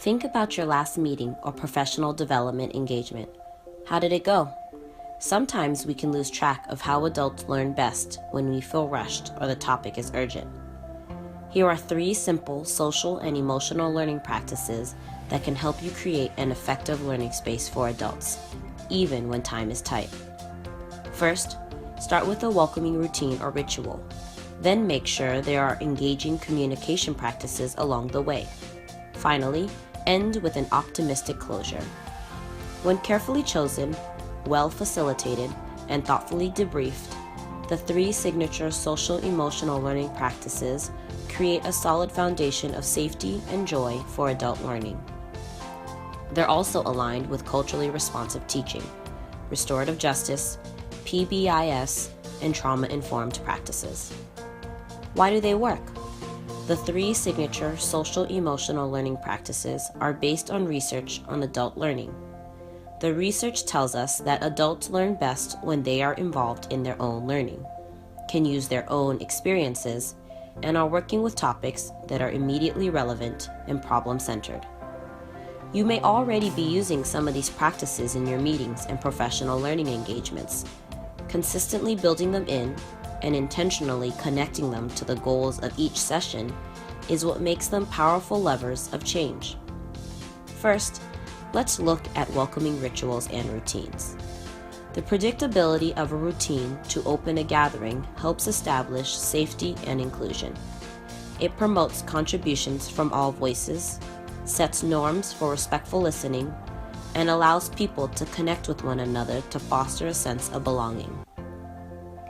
Think about your last meeting or professional development engagement. How did it go? Sometimes we can lose track of how adults learn best when we feel rushed or the topic is urgent. Here are 3 simple social and emotional learning practices that can help you create an effective learning space for adults, even when time is tight. First, start with a welcoming routine or ritual. Then make sure there are engaging communication practices along the way. Finally, end with an optimistic closure. When carefully chosen, well facilitated, and thoughtfully debriefed, the 3 signature social-emotional learning practices create a solid foundation of safety and joy for adult learning. They're also aligned with culturally responsive teaching, restorative justice, PBIS, and trauma-informed practices. Why do they work? The 3 signature social-emotional learning practices are based on research on adult learning. The research tells us that adults learn best when they are involved in their own learning, can use their own experiences, and are working with topics that are immediately relevant and problem-centered. You may already be using some of these practices in your meetings and professional learning engagements. Consistently building them in and intentionally connecting them to the goals of each session is what makes them powerful levers of change. First, let's look at welcoming rituals and routines. The predictability of a routine to open a gathering helps establish safety and inclusion. It promotes contributions from all voices, sets norms for respectful listening, and allows people to connect with one another to foster a sense of belonging.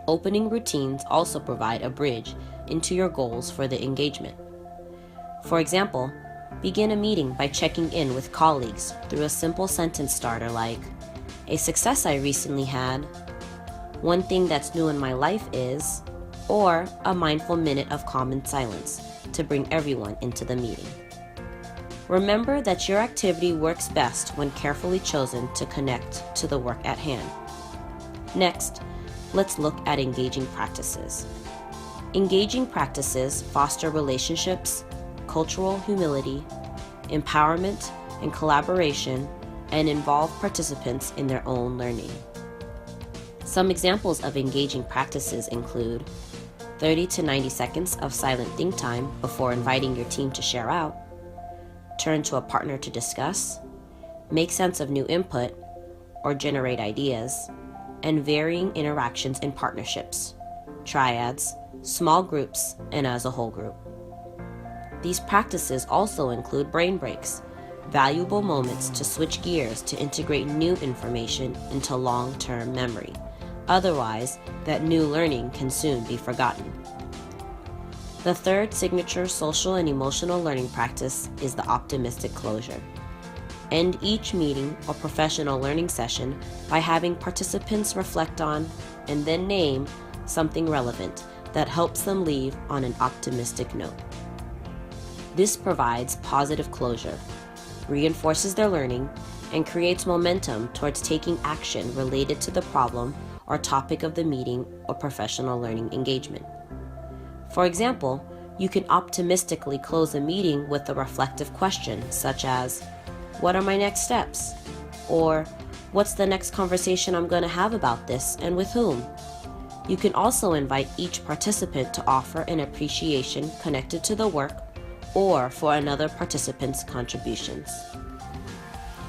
Opening routines also provide a bridge into your goals for the engagement. For example, begin a meeting by checking in with colleagues through a simple sentence starter like, "A success I recently had," "One thing that's new in my life is," or a mindful minute of common silence to bring everyone into the meeting. Remember that your activity works best when carefully chosen to connect to the work at hand. Next, let's look at engaging practices. Engaging practices foster relationships, cultural humility, empowerment, and collaboration, and involve participants in their own learning. Some examples of engaging practices include 30 to 90 seconds of silent think time before inviting your team to share out, turn to a partner to discuss, make sense of new input, or generate ideas, and varying interactions in partnerships, triads, small groups, and as a whole group. These practices also include brain breaks, valuable moments to switch gears to integrate new information into long-term memory. Otherwise, that new learning can soon be forgotten. The 3rd signature social and emotional learning practice is the optimistic closure. End each meeting or professional learning session by having participants reflect on and then name something relevant that helps them leave on an optimistic note. This provides positive closure, reinforces their learning, and creates momentum towards taking action related to the problem or topic of the meeting or professional learning engagement. For example, you can optimistically close a meeting with a reflective question such as, "What are my next steps?" Or, "What's the next conversation I'm going to have about this and with whom?" You can also invite each participant to offer an appreciation connected to the work or for another participant's contributions.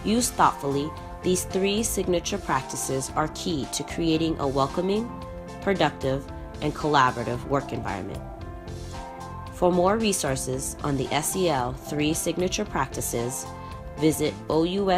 Used thoughtfully, these 3 signature practices are key to creating a welcoming, productive, and collaborative work environment. For more resources on the SEL 3 signature practices, visit ousdsel.org.